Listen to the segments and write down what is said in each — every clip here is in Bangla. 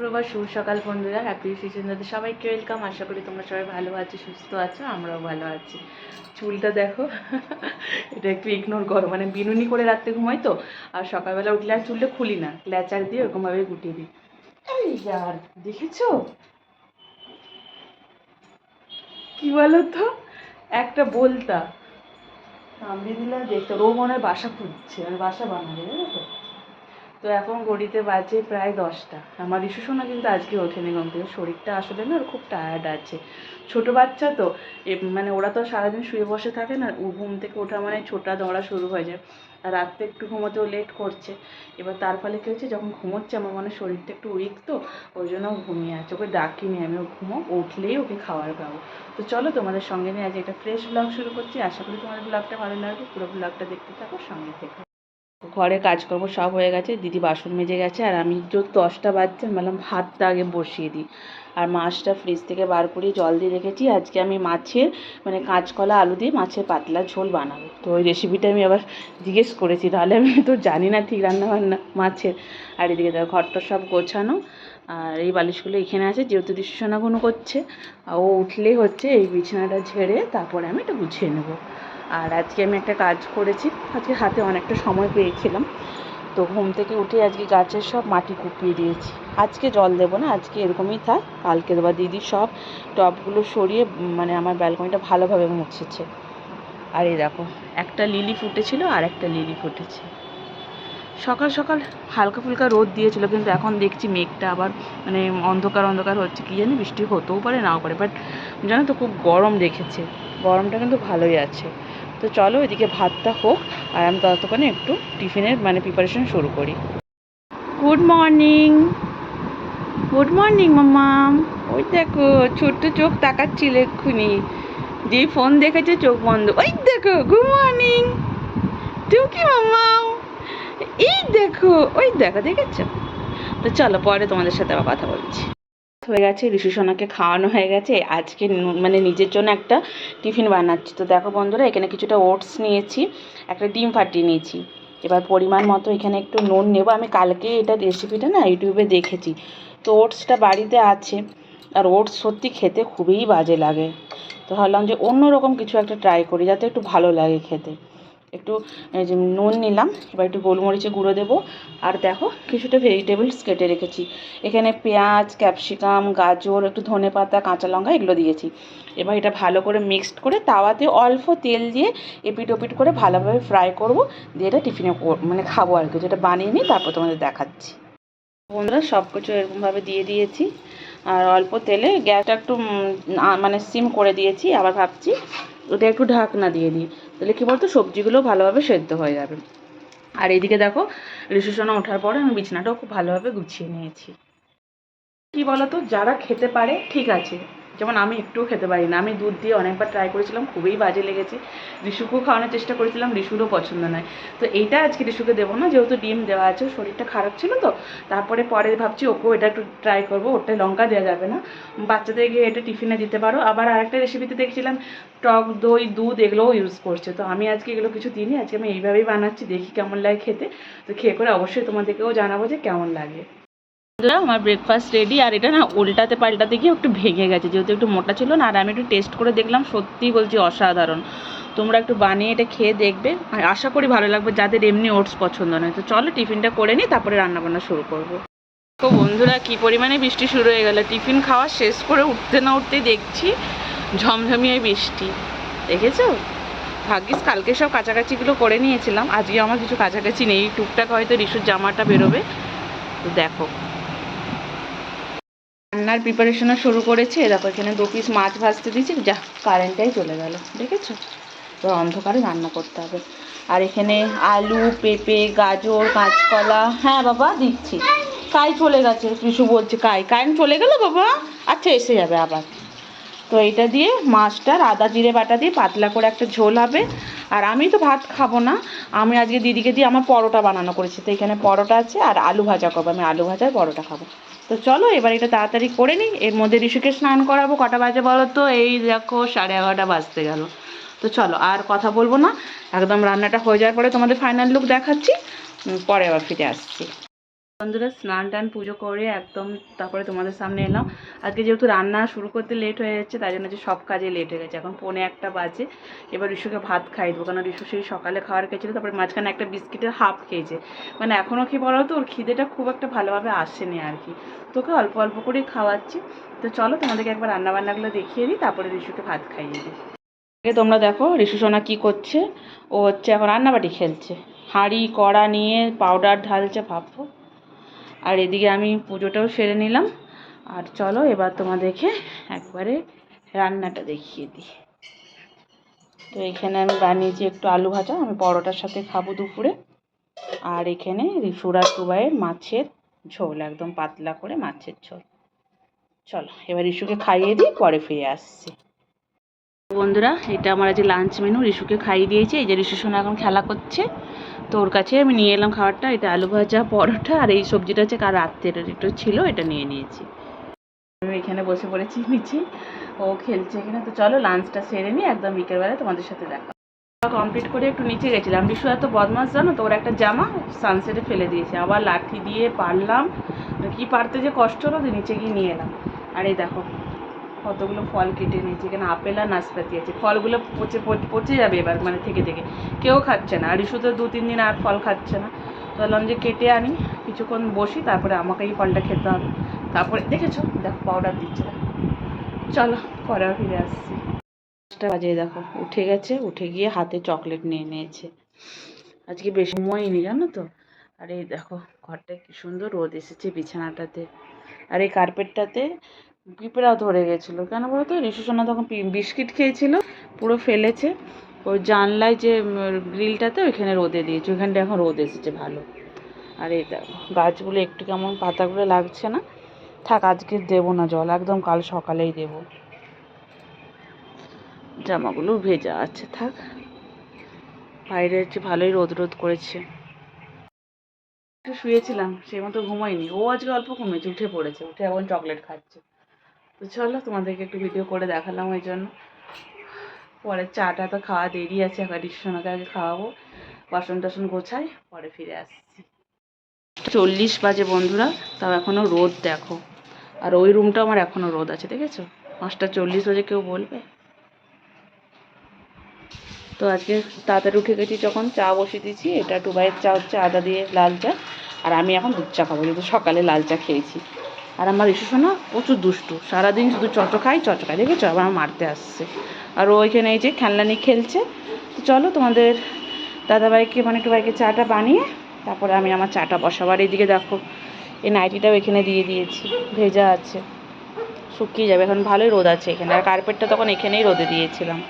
শুভ সকাল বন্ধুরা, হ্যাপি সিজনদাতে সবাইকে ওয়েলকাম। আশা করি তোমরা সবাই ভালো আছো, সুস্থ আছো, আমরাও ভালো আছি। চুলটা দেখো, এটা একটু ইগনোর করো, মানে বিনুনি করে রাত্রে ঘুমাই তো, আর সকালবেলা উঠলে আর চুলটা খুলি না, ক্ল্যাচার দিয়ে ওরকমভাবে গুটিয়ে দিই। এই যার দেখেছো কি বলো তো, একটা বলতা নামিয়ে দিলাম দেখতে, ও মনে হয় বাসা খুঁজছে, মানে বাসা বানাবে, জানো তো। তো এখন ঘড়িতে বাজে প্রায় 10টা। আমার রিশু সোনা কিন্তু আজকে ওঠেনি ঘুম থেকে, শরীরটা আসলে না ওর খুব টায়ার্ড আছে। ছোটো বাচ্চা তো, মানে ওরা তো সারাদিন শুয়ে বসে থাকে না, ও ঘুম থেকে ওঠা মানে ছোটা দৌড়া শুরু হয়ে যায়। আর রাত্রে একটু ঘুমোতেও লেট করছে। এবার তার ফলে কী হচ্ছে, যখন ঘুমোচ্ছে আমার মানে শরীরটা একটু উইক তো, ওই জন্য ঘুমিয়ে আছে। ওকে ডাকিনি আমি, ও উঠলেই ওকে খাবার খাবো। তো চলো তোমাদের সঙ্গে নিয়ে আজ একটা ফ্রেশ ব্লগ শুরু করছি। আশা করি তোমাদের ব্লগটা ভালো লাগবে, পুরো ব্লগটা দেখতে থাকো, সঙ্গে থেকো। ঘরে কাজকর্ম সব হয়ে গেছে, দিদি বাসন মেজে গেছে, আর আমি 10টা বাজছে, আমি বললাম ভাতটা আগে বসিয়ে দিই। আর মাছটা ফ্রিজ থেকে বার করে জল দিয়ে রেখেছি। আজকে আমি মাছের মানে কাঁচকলা আলু দিয়ে মাছের পাতলা ঝোল বানাবো। তো ওই রেসিপিটা আমি আবার জিজ্ঞেস করেছি, তাহলে আমি তো জানি না ঠিক রান্নাবান্না মাছের। আর এদিকে দেখো ঘরটা সব গোছানো, আর এই বালিশগুলো এখানে আছে, যেহেতু ডিসিশনাগুলো করছে, ও উঠলেই হচ্ছে এই বিছানাটা ঝেড়ে তারপরে আমি এটা গুছিয়ে নেবো। আর আজকে আমি একটা কাজ করেছি, আজকে হাতে অনেকটা সময় পেয়েছিলাম, তো ঘুম থেকে উঠে আজকে গাছের সব মাটি কুপিয়ে দিয়েছি। আজকে জল দেবো না, আজকে এরকমই থাক, কালকে দেবো। দিদি সব টবগুলো সরিয়ে মানে আমার ব্যালকনিটা ভালোভাবে মুছেছে। আর এই দেখো, একটা লিলি ফুটেছিল আর একটা লিলি ফুটেছে। সকাল সকাল হালকা ফুলকা রোদ দিয়েছিল, কিন্তু এখন দেখছি মেঘটা আবার মানে অন্ধকার অন্ধকার হচ্ছে, কী জানি বৃষ্টি হতেও পারে নাও পারে, বাট জানো তো খুব গরম রেখেছে, গরমটা কিন্তু ভালোই আছে। তো চলো এদিকে ভাতটা হোক, আর আমি ততক্ষণে একটু টিফিনের মানে প্রিপারেশন শুরু করি। গুড মর্নিং, গুড মর্নিং মাম্মাম। ওই দেখো ছোট্ট চোখ তাকাচ্ছিল এক্ষুনি, যেই ফোন দেখেছে চোখ বন্ধ। ওই দেখো গুড মর্নিং টুকি মাম্মাম, এই দেখো, ওই দেখো, দেখেছো? তো চলো পরে তোমাদের সাথে আবার কথা বলছি। হয়ে গেছে, ঋষি সোনাকে খাওয়ানো হয়ে গেছে। আজকে মানে নিজের জন্য একটা টিফিন বানাচ্ছি। তো দেখো বন্ধুরা, এখানে কিছুটা ওটস নিয়েছি, একটা ডিম ফাটিয়ে নিয়েছি। এবার পরিমাণ মতো এখানে একটু নুন নেব। আমি কালকে এটা রেসিপিটা না ইউটিউবে দেখেছি, তো ওটসটা বাড়িতে আছে। আর ওটস সত্যি খেতে খুবই বাজে লাগে, তো ভাবলাম যে অন্য রকম কিছু একটা ট্রাই করি যাতে একটু ভালো লাগে খেতে। একটু এই যে নুন নিলাম, এবার একটু গোলমরিচের গুঁড়ো দেবো। আর দেখো কিছুটা ভেজিটেবলস কেটে রেখেছি, এখানে পেঁয়াজ, ক্যাপসিকাম, গাজর, একটু ধনেপাতা, কাঁচা লঙ্কা এগুলো দিয়েছি। এবার এটা ভালো করে মিক্সড করে তাওয়াতে অল্প তেল দিয়ে এপিট ওপিট করে ভালোভাবে ফ্রাই করব, দিয়ে এটা টিফিনে মানে খাবো আর কি। যেটা বানিয়ে নিই তারপর তোমাদের দেখাচ্ছি। বন্ধুরা সব কিছু এরকমভাবে দিয়ে দিয়েছি, আর অল্প তেলে গ্যাসটা একটু মানে সিম করে দিয়েছি। আবার ভাবছি ওটা একটু ঢাকনা দিয়ে দিই, তাহলে কী বলতো সবজিগুলো ভালোভাবে সেদ্ধ হয়ে যাবে। আর এইদিকে দেখো ঋষি সোনা ওঠার পরে আমি বিছানাটাও খুব ভালোভাবে গুছিয়ে নিয়েছি। কী বলতো, যারা খেতে পারে ঠিক আছে, যেমন আমি একটুও খেতে পারি না। আমি দুধ দিয়ে অনেকবার ট্রাই করেছিলাম, খুবই বাজে লেগেছে। ঋষুকেও খাওয়ানোর চেষ্টা করেছিলাম, ঋষুরও পছন্দ নয়। তো এইটা আজকে ঋষুকে দেবো না, যেহেতু ডিম দেওয়া আছে, শরীরটা খারাপ ছিল তো। তারপরে পরে ভাবছি ওকেও এটা একটু ট্রাই করবো, ওটাই লঙ্কা দেওয়া যাবে না। বাচ্চাদের গিয়ে এটা টিফিনে দিতে পারো। আবার আরেকটা রেসিপিতে দেখছিলাম টক দই, দুধ এগুলোও ইউজ করছে। তো আমি আজকে এগুলো কিছু দিইনি, আজকে আমি এইভাবেই বানাচ্ছি, দেখি কেমন লাগে খেতে। তো খেয়ে করে অবশ্যই তোমাদেরকেও জানাবো যে কেমন লাগে। আমার ব্রেকফাস্ট রেডি। আর এটা না উল্টাতে পাল্টাতে গিয়ে একটু ভেঙে গেছে, যেহেতু একটু মোটা ছিল না। আর আমি একটু টেস্ট করে দেখলাম, সত্যি বলছি অসাধারণ। তোমরা একটু বানিয়ে এটা খেয়ে দেখবে, আর আশা করি ভালো লাগবে যাদের এমনি ওটস পছন্দ নয়। তো চলো টিফিনটা করে নিই, তারপরে রান্নাবান্না শুরু করবো। তো বন্ধুরা কী পরিমাণে বৃষ্টি শুরু হয়ে গেল, টিফিন খাওয়া শেষ করে উঠতে না উঠতেই দেখছি ঝমঝমিয়ে বৃষ্টি। দেখেছো? ভাগ্যিস কালকে সব কাছাকাছিগুলো করে নিয়েছিলাম, আজকে আমার কিছু কাছাকাছি নেই, টুকটাক হয়তো রিশুর জামাটা বেরোবে। তো দেখো রান্নার প্রিপারেশনও শুরু করেছি। দেখো এখানে 2 পিস মাছ ভাজতে দিয়েছি, যা কারেন্টটাই চলে গেল, দেখেছো? তো অন্ধকারে রান্না করতে হবে। আর এখানে আলু, পেঁপে, গাজর, কাঁচকলা। হ্যাঁ বাবা দিচ্ছি। কাই চলে গেছে, কিছু বলছে কারেন্ট চলে গেল বাবা। আচ্ছা এসে যাবে আবার। তো এইটা দিয়ে মাছটার আদা জিরে বাটা দিয়ে পাতলা করে একটা ঝোল হবে। আর আমি তো ভাত খাবো না, আমি আজকে দিদিকে দিয়ে আমার পরোটা বানানো করেছি। তো এখানে পরোটা আছে আর আলু ভাজা করবো, আমি আলু ভাজার পরোটা খাবো। তো চলো এবার এটা তাড়াতাড়ি করে নিই, এর মধ্যে ঋষিকে স্নান করাবো। কটা বাজে বলো তো? এই দেখো 11:30 বাজতে গেল। তো চলো আর কথা বলবো না, একদম রান্নাটা হয়ে যাওয়ার পরে তোমাদের ফাইনাল লুক দেখাচ্ছি, পরে আবার ফিরে আসছি। বন্ধুরা স্নান টান পুজো করে একদম তারপরে তোমাদের সামনে এলাম। আজকে যেহেতু রান্না শুরু করতে লেট হয়ে যাচ্ছে, তাই জন্য যে সব কাজে লেট হয়ে গেছে। এখন 1:45 বাজে। এবার ঋষুকে ভাত খাই দেবো, কারণ ঋষু সেই সকালে খাওয়ার খেয়েছিলো, তারপরে মাঝখানে একটা বিস্কিটের হাফ খেয়েছে। মানে এখনও কি বলো তো, ওর খিদেটা খুব একটা ভালোভাবে আসেনি আর কি। তোকে অল্প অল্প করেই খাওয়াচ্ছি। তো চলো তোমাদেরকে একবার রান্নাবান্নাগুলো দেখিয়ে দিই, তারপরে ঋষুকে ভাত খাইয়ে দিই। তোমরা দেখো ঋষু সোনা কী করছে। ও হচ্ছে এখন রান্নাবাটি খেলছে, হাঁড়ি কড়া নিয়ে পাউডার ঢালছে, ভাবো। আর এদিকে আমি পুজোটাও সেরে নিলাম। আর চলো এবার তোমাদেরকে একবারে রান্নাটা দেখিয়ে দিই। তো এখানে আমি বানিয়েছি একটু আলু ভাজা, আমি পরোটার সাথে খাবো দুপুরে। আর এখানে ঋষুরা টুবাইয়ের মাছের ঝোল, একদম পাতলা করে মাছের ঝোল। চলো এবার ঋষুকে খাইয়ে দিই, পরে ফিরে আসছি। বন্ধুরা এটা আমার আজ লাঞ্চ মেনু, ঋষুকে খাইয়ে দিয়েছি। এই যে ঋষু সোনা এখন খেলা করছে, তো ওর কাছে আমি নিয়ে এলাম খাবারটা। এটা আলু ভাজা, পরোটা, আর এই সবজিটা হচ্ছে কাল রাত্রের একটু ছিল, এটা নিয়ে নিয়েছি। আমি এখানে বসে পড়েছি নিচে, ও খেলছে এখানে। তো চলো লাঞ্চটা সেরে নিই, একদম বিকেলবেলা তোমাদের সাথে দেখা। কমপ্লিট করে একটু নিচে গেছিলাম। ঋষু এত বদমাস জানো তো, ওর একটা জামা সানসেটে ফেলে দিয়েছে, আবার লাঠি দিয়ে পারলাম, কি পারতে যে কষ্ট হলো, তো নিচে গিয়ে নিয়ে এলাম। আর এই দেখো কতগুলো ফল কেটে নিয়েছি, এখানে আপেল আর নাশপাতি আছে। ফলগুলো পচে পচে যাবে এবার, মানে থেকে থেকে কেউ খাচ্ছে না। আর ইস্যু তো 2-3 দিন আর ফল খাচ্ছে না। তো বললাম যে কেটে আনি, কিছুক্ষণ বসি, তারপরে আমাকে এই ফলটা খেতে হবে। তারপরে দেখেছো দেখো পাউডার দিচ্ছে। চলো পরে ফিরে আসছি। 5টা বাজে, দেখো উঠে গেছে, উঠে গিয়ে হাতে চকলেট নিয়ে নিয়েছে। আজকে বেশি সময়ই জানো তো। আর এই দেখো ঘরটা কি সুন্দর রোদ এসেছে বিছানাটাতে। আর এই কার্পেটটাতে পিঁপড়া ধরে গেছিলো, কেন বলো তো, ঋষু সোনা তখন বিস্কিট খেয়েছিল, পুরো ফেলেছে। ওই জানলায় যে গ্রিলটাতে ওইখানে রোদে দিয়েছে, ওইখানটা এখন রোদ এসেছে ভালো। আর এই দেখো গাছগুলো একটু কেমন পাতাগুলো লাগছে না। থাক আজকে দেবো না জল, একদম কাল সকালেই দেবো। জামাগুলো ভেজা আছে, থাক। বাইরে হচ্ছে ভালোই রোদ রোদ করেছে। একটু শুয়েছিলাম, সেই মতো ঘুমাইনি। ও আজকে অল্প ঘুমিয়েছে, উঠে পড়েছে, উঠে এখন চকলেট খাচ্ছে। তো চলো তোমাদেরকে একটু ভিডিও করে দেখালাম ওই জন্য। পরে চাটা তো খাওয়া দেরি আছে, আবার ঋষুকে আগে খাওয়াবো, বাসন টাসন গোছাই, পরে ফিরে আসছি। 40 বাজে বন্ধুরা, তাও এখনও রোদ দেখো। আর ওই রুমটা আমার এখনও রোদ আছে, দেখেছো? 5:40 বাজে, কেউ বলবে? তো আজকে তাড়াতাড়ি উঠে গেছি, যখন চা বসিয়ে দিয়েছি। এটা টুবাইয়ের চা হচ্ছে আদা দিয়ে লাল চা, আর আমি এখন দুধ চা খাবো, যেহেতু সকালে লাল চা খেয়েছি। আর আমার ঋষু সোনা প্রচুর দুষ্টু, সারাদিন শুধু চচকাই, দেখেছো? আবার আমার মারতে আসছে। আর ও ওইখানে এই যে খেলনা নিয়ে খেলছে। তো চলো তোমাদের দাদাভাইকে মানে টুবাইকে চাটা বানিয়ে তারপরে আমি আমার চাটা বসাবো। আর এইদিকে দেখো এই নাইটিটাও এখানে দিয়ে দিয়েছি, ভেজা আছে, শুকিয়ে যাবে এখন, ভালোই রোদ আছে এখানে। আর কার্পেটটা তখন এখানেই রোদে দিয়েছিলাম।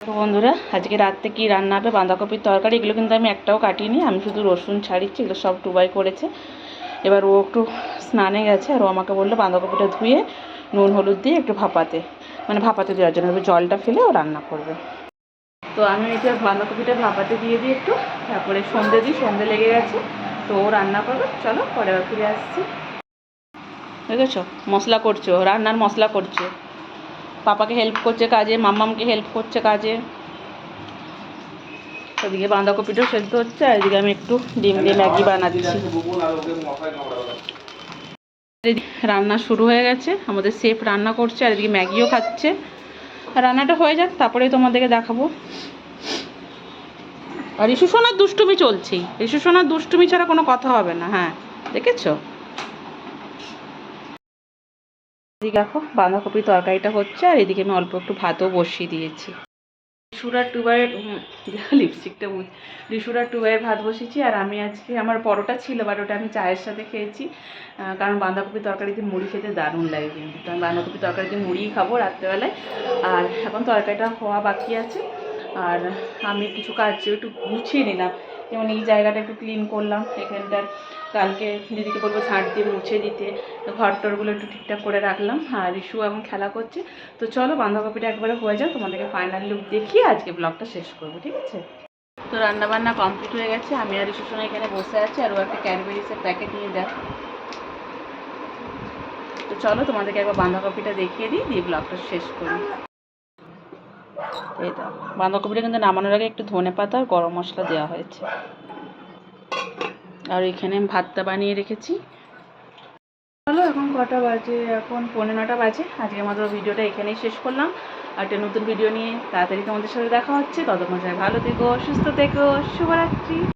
তো বন্ধুরা আজকে রাত্রে কি রান্না হবে, বাঁধাকপির তরকারি। এগুলো কিন্তু আমি একটাও কাটিনি, আমি শুধু রসুন ছাড়িয়েছি, এগুলো সব টুবাই করেছে। এবার ও একটু স্নানে গেছে, আর ও আমাকে বললো বাঁধাকপিটা ধুয়ে নুন হলুদ দিয়ে একটু ভাপাতে, মানে ভাপাতে দেওয়ার জন্য, এবার জলটা ফেলে ও রান্না করবে। তো আমি এটা বাঁধাকপিটা ভাপাতে দিয়ে দিই একটু, তারপরে সন্ধে লেগে গেছে, তো ও রান্না করবে। চলো পরে ফিরে আসছি। দেখেছো মশলা করছো, রান্নার মশলা করছে, পাপাকে হেল্প করছে কাজে, মাম্মামকে হেল্প করছে কাজে। ওদিকে বাঁধাকপিটাও সেদ্ধ হচ্ছে, আর এদিকে আমি একটু ডিম দিয়ে ম্যাগি বানাচ্ছি। রান্না শুরু হয়ে গেছে, আমাদের শেফ রান্না করছে, আর এদিকে ম্যাগিও খাচ্ছে। রান্নাটা হয়ে যাক, তারপরেই তোমাদেরকে দেখাবো। আর ঋষু সোনার দুষ্টুমি চলছেই, ঋষু সোনার দুষ্টুমি ছাড়া কোনো কথা হবে না। হ্যাঁ দেখেছো? এদিকে দেখো বাঁধাকপির তরকারিটা হচ্ছে, আর এদিকে আমি অল্প একটু ভাতও বসিয়ে দিয়েছি। ঋষুরার টুবাইয়ের লিপস্টিকটা ঋষুরার টুবাইয়ের ভাত বসিয়েছি। আর আমি আজকে আমার পরোটা ছিল, বাট ওটা আমি চায়ের সাথে খেয়েছি, কারণ বাঁধাকপি তরকারিতে মুড়ি খেতে দারুণ লাগে কিন্তু। তো আমি বাঁধাকপি তরকারিতে মুড়িই খাবো রাত্রেবেলায়। আর এখন তরকারিটা হওয়া বাকি আছে, আর আমি কিছু কাজ একটু গুছিয়ে নিলাম। যেমন এই জায়গাটা একটু ক্লিন করলাম, এখানটার কালকে দিদিকে বলবো ঝাঁট দিয়ে মুছে দিতে, ঘর টরগুলো একটু ঠিকঠাক করে রাখলাম। আর ঋষু এখন খেলা করছে। তো চলো বাঁধাকপিটা একবারে হয়ে যাও, তোমাদেরকে ফাইনাল লুক দেখিয়ে আজকে ব্লগটা শেষ করবো, ঠিক আছে? তো রান্নাবান্না কমপ্লিট হয়ে গেছে, আমি আর ঋষুর সঙ্গে এখানে বসে আছি, আর ও একটা ক্যাডবেরিসের প্যাকেট নিয়ে দেখ। তো চলো তোমাদেরকে একবার বাঁধাকপিটা দেখিয়ে দিই, দিয়ে ব্লগটা শেষ করি। এই দাও বাঁধাকপিটা কিন্তু নামানোর আগে একটু ধনে পাতা আর গরম মশলা দেওয়া হয়েছে। আর এখানে ভাতটা বানিয়ে রেখেছি। চলো এখন কটা বাজে, এখন 9:15 বাজে। আজকের মতো ভিডিওটা এখানেই শেষ করলাম। আর একটা নতুন ভিডিও নিয়ে তাড়াতাড়ি তোমাদের সাথে দেখা হচ্ছে। ততক্ষণ সবাই ভালো থেকো, সুস্থ থেকো, শুভরাত্রি।